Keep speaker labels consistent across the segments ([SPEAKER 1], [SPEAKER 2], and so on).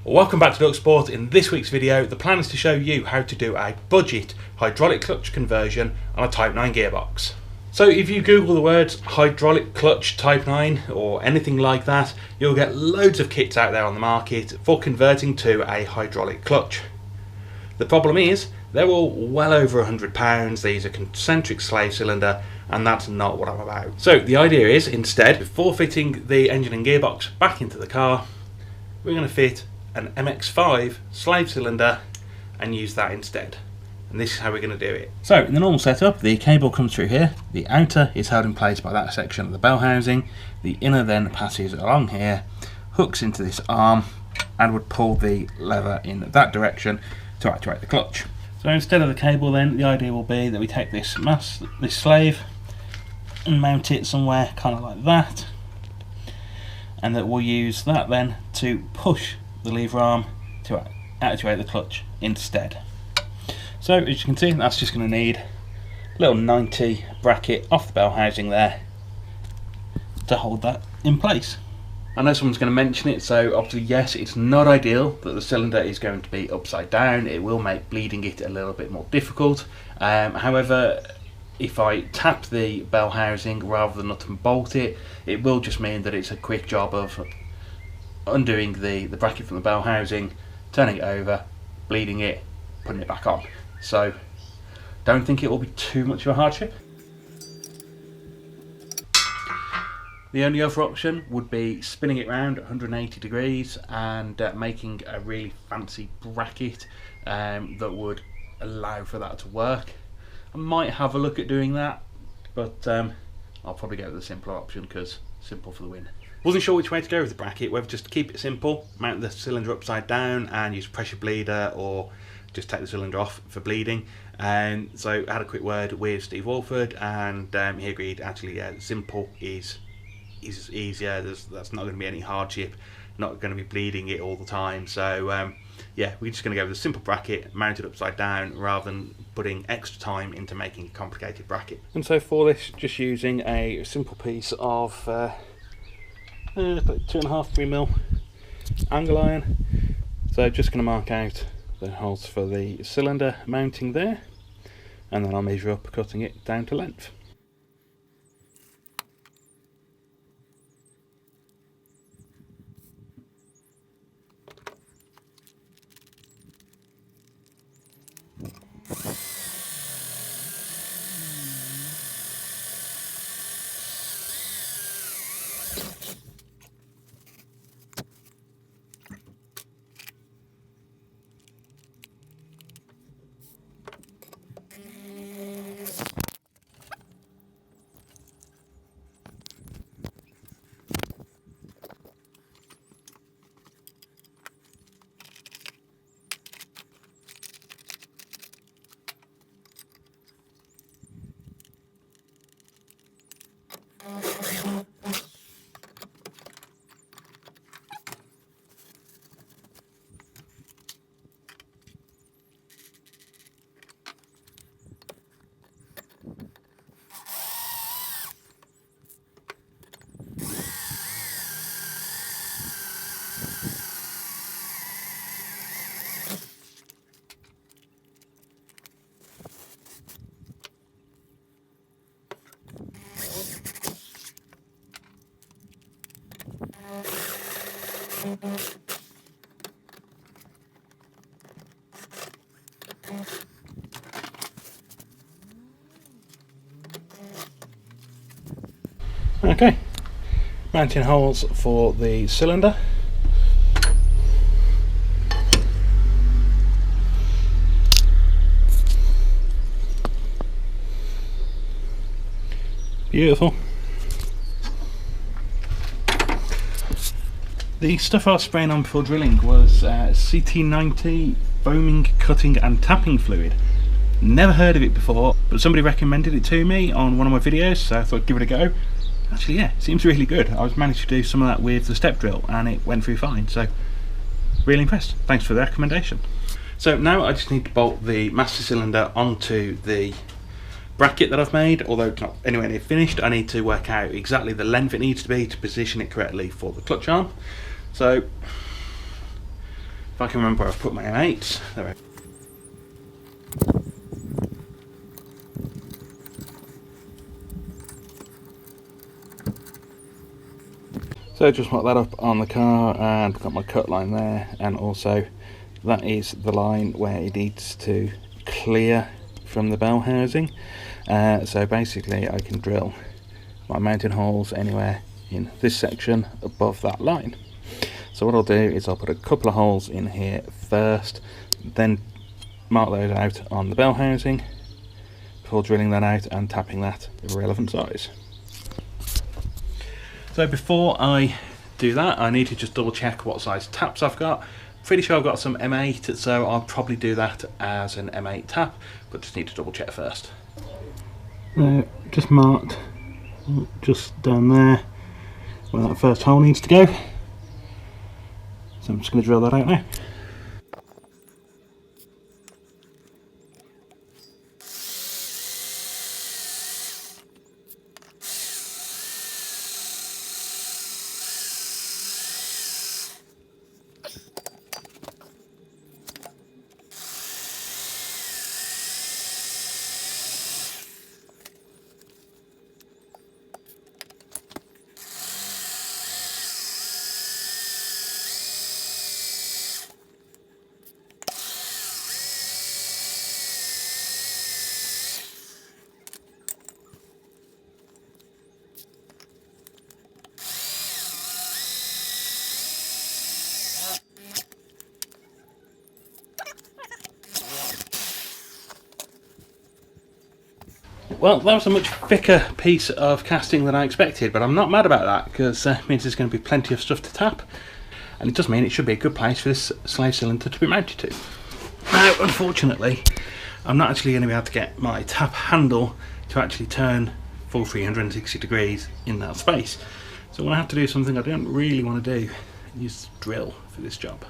[SPEAKER 1] Welcome back to DuckSport. In this week's video, the plan is to show you how to do a budget hydraulic clutch conversion on a Type 9 gearbox. So if you Google the words hydraulic clutch Type 9 or anything like that, you'll get loads of kits out there on the market for converting to a hydraulic clutch. The problem is, they're all well over £100, they use a concentric slave cylinder, and that's not what I'm about. So the idea is, instead, before fitting the engine and gearbox back into the car, we're going to fit an MX5 slave cylinder and use that instead. And this is how we're going to do it. So in the normal setup, the cable comes through here, the outer is held in place by that section of the bell housing, the inner then passes along here, hooks into this arm, and would pull the lever in that direction to activate the clutch. So instead of the cable then, the idea will be that we take this slave and mount it somewhere kind of like that, and that we'll use that then to push the lever arm to activate the clutch instead. So as you can see, that's just going to need a little 90 bracket off the bell housing there to hold that in place. I know someone's going to mention it, so obviously yes, it's not ideal that the cylinder is going to be upside down. It will make bleeding it a little bit more difficult. However, if I tap the bell housing rather than nut and bolt it, it will just mean that it's a quick job of undoing the bracket from the bell housing, turning it over, bleeding it, putting it back on. So don't think it will be too much of a hardship. The only other option would be spinning it around 180 degrees and making a really fancy bracket that would allow for that to work. I might have a look at doing that, but I'll probably go with the simpler option because simple for the win. Wasn't sure which way to go with the bracket, whether just to keep it simple, mount the cylinder upside down and use a pressure bleeder, or just take the cylinder off for bleeding. And so I had a quick word with Steve Walford, and he agreed actually simple is easier. That's not going to be any hardship, not going to be bleeding it all the time. So yeah, we're just going to go with a simple bracket mounted upside down rather than putting extra time into making a complicated bracket. And so for this, just using a simple piece of 2.5-3 mm angle iron. So just going to mark out the holes for the cylinder mounting there, and then I'll measure up, cutting it down to length. Okay, mounting holes for the cylinder. Beautiful. The stuff I was spraying on before drilling was CT90 foaming, cutting and tapping fluid. Never heard of it before, but somebody recommended it to me on one of my videos, so I thought I'd give it a go. Actually, yeah, it seems really good. I was managed to do some of that with the step drill and it went through fine, so really impressed. Thanks for the recommendation. So now I just need to bolt the master cylinder onto the bracket that I've made. Although it's not anywhere near finished, I need to work out exactly the length it needs to be to position it correctly for the clutch arm. So If I can remember where I've put my M8s. There we go. So just mark that up on the car and got my cut line there, and also that is the line where it needs to clear from the bell housing. So basically I can drill my mounting holes anywhere in this section above that line. So what I'll do is I'll put a couple of holes in here first, then mark those out on the bell housing before drilling that out and tapping that the relevant size. So before I do that, I need to just double check what size taps I've got. Pretty sure I've got some M8, so I'll probably do that as an M8 tap, but just need to double check first. Just marked just down there where that first hole needs to go. So I'm just going to drill that out now. Well, that was a much thicker piece of casting than I expected, but I'm not mad about that because it means there's going to be plenty of stuff to tap, and it does mean it should be a good place for this slave cylinder to be mounted to. Now, unfortunately, I'm not actually going to be able to get my tap handle to actually turn full 360 degrees in that space, so I'm going to have to do something I don't really want to do, use drill for this job.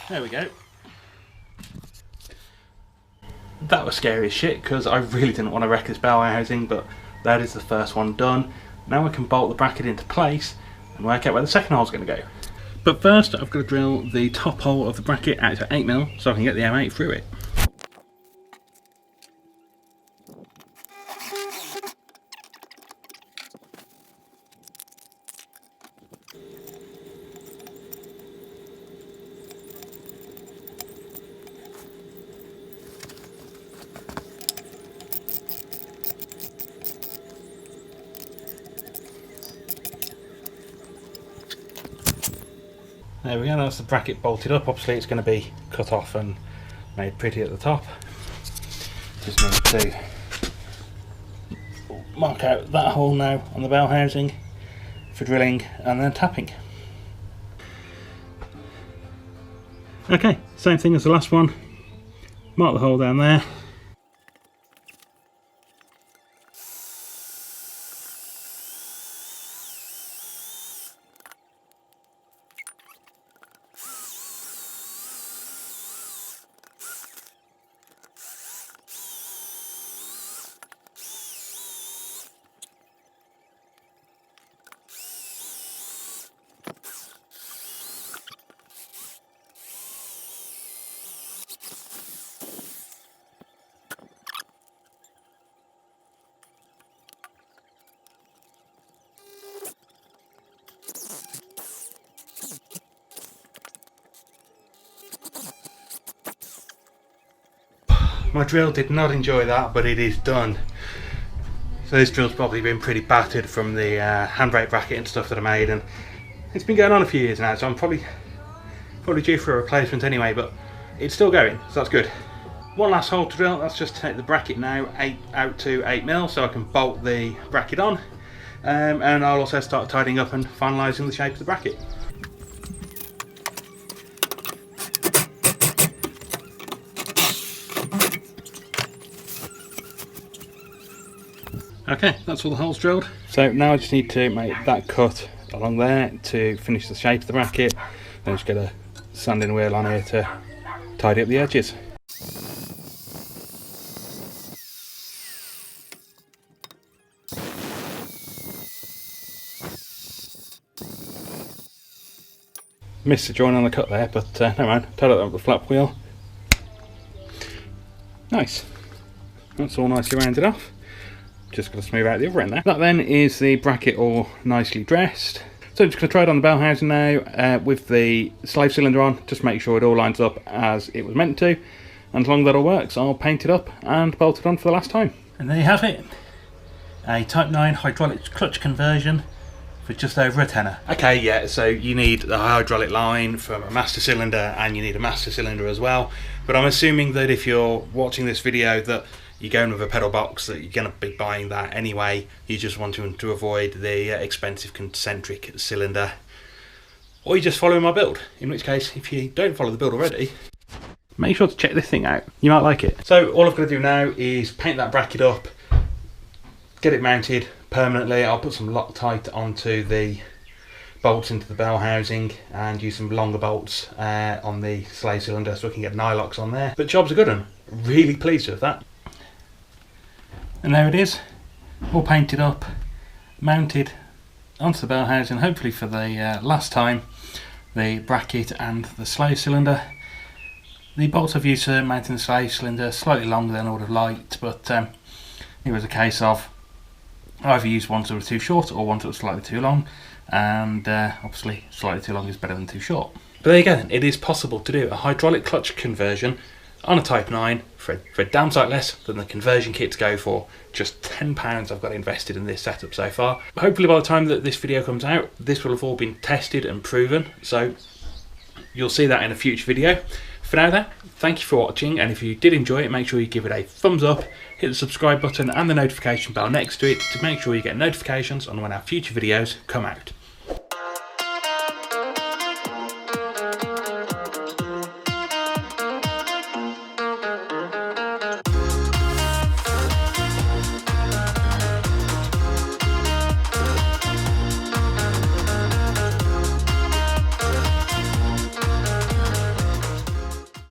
[SPEAKER 1] There we go. That was scary as shit because I really didn't want to wreck this bell housing, but that is the first one done. Now I can bolt the bracket into place and work out where the second hole is going to go. But first I've got to drill the top hole of the bracket out to 8mm so I can get the M8 through it. There we go, that's the bracket bolted up. Obviously it's going to be cut off and made pretty at the top. Just need to mark out that hole now on the bell housing for drilling and then tapping. Okay, same thing as the last one. Mark the hole down there. My drill did not enjoy that, but it is done. So this drill's probably been pretty battered from the handbrake bracket and stuff that I made, and it's been going on a few years now, so I'm probably due for a replacement anyway, but it's still going, so that's good. One last hole to drill. Let's just take the bracket now out to 8mm so I can bolt the bracket on, and I'll also start tidying up and finalising the shape of the bracket. Okay, that's all the holes drilled. So now I just need to make that cut along there to finish the shape of the bracket. Then just get a sanding wheel on here to tidy up the edges. Missed the joint on the cut there, but never mind. Tied it up with the flap wheel. Nice. That's all nicely rounded off. Just going to smooth out the other end there. That then is the bracket all nicely dressed. So I'm just going to try it on the bell housing now with the slave cylinder on. Just make sure it all lines up as it was meant to. And as long as that all works, I'll paint it up and bolt it on for the last time. And there you have it. A Type 9 hydraulic clutch conversion for just over a tenner. Okay, yeah, so you need the hydraulic line from a master cylinder and you need a master cylinder as well. But I'm assuming that if you're watching this video that you're going with a pedal box, that you're going to be buying that anyway. You just want to avoid the expensive concentric cylinder. Or you just follow my build. In which case, if you don't follow the build already, make sure to check this thing out. You might like it. So all I've got to do now is paint that bracket up, get it mounted permanently. I'll put some Loctite onto the bolts into the bell housing and use some longer bolts on the slave cylinder so I can get nylox on there. But job's a good one. Really pleased with that. And there it is, all painted up, mounted onto the bell housing, hopefully for the last time, the bracket and the slave cylinder. The bolts I've used for mounting the slave cylinder slightly longer than I would have liked, but it was a case of I either use ones that were too short or ones that were slightly too long, and obviously slightly too long is better than too short. But there you go then, it is possible to do a hydraulic clutch conversion on a Type 9 for a damn sight less than the conversion kits go for. Just £10 I've got invested in this setup so far. Hopefully by the time that this video comes out, this will have all been tested and proven, so you'll see that in a future video. For now then, thank you for watching, and if you did enjoy it, make sure you give it a thumbs up, hit the subscribe button and the notification bell next to it to make sure you get notifications on when our future videos come out.